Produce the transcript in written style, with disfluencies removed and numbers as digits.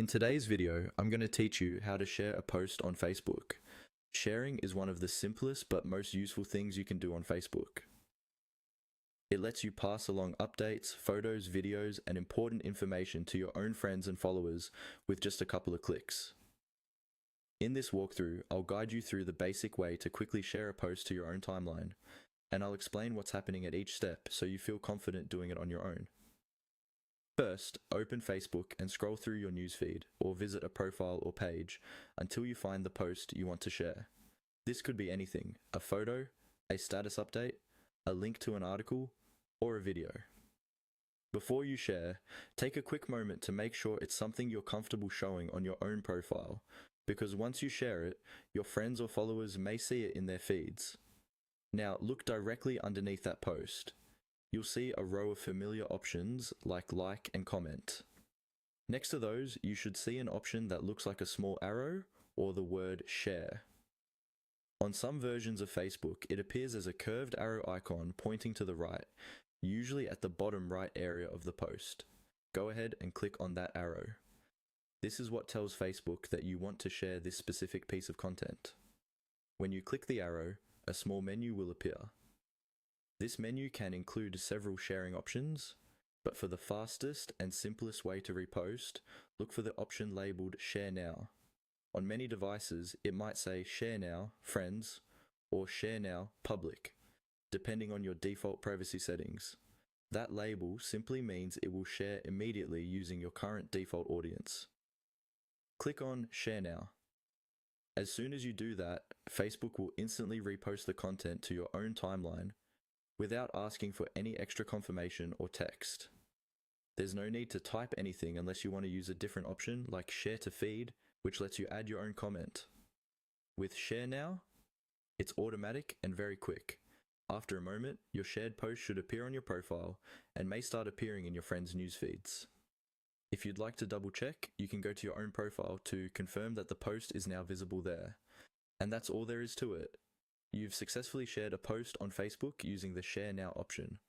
In today's video, I'm going to teach you how to share a post on Facebook. Sharing is one of the simplest but most useful things you can do on Facebook. It lets you pass along updates, photos, videos, and important information to your own friends and followers with just a couple of clicks. In this walkthrough, I'll guide you through the basic way to quickly share a post to your own timeline, and I'll explain what's happening at each step so you feel confident doing it on your own. First, open Facebook and scroll through your newsfeed or visit a profile or page until you find the post you want to share. This could be anything: a photo, a status update, a link to an article, or a video. Before you share, take a quick moment to make sure it's something you're comfortable showing on your own profile, because once you share it, your friends or followers may see it in their feeds. Now, look directly underneath that post. You'll see a row of familiar options like and comment. Next to those, you should see an option that looks like a small arrow or the word share. On some versions of Facebook, it appears as a curved arrow icon pointing to the right, usually at the bottom right area of the post. Go ahead and click on that arrow. This is what tells Facebook that you want to share this specific piece of content. When you click the arrow, a small menu will appear. This menu can include several sharing options, but for the fastest and simplest way to repost, look for the option labeled Share Now. On many devices, it might say Share Now, Friends, or Share Now, Public, depending on your default privacy settings. That label simply means it will share immediately using your current default audience. Click on Share Now. As soon as you do that, Facebook will instantly repost the content to your own timeline without asking for any extra confirmation or text. There's no need to type anything unless you want to use a different option like Share to Feed, which lets you add your own comment. With Share Now, it's automatic and very quick. After a moment, your shared post should appear on your profile and may start appearing in your friends' news feeds. If you'd like to double check, you can go to your own profile to confirm that the post is now visible there. And that's all there is to it. You've successfully shared a post on Facebook using the Share Now option.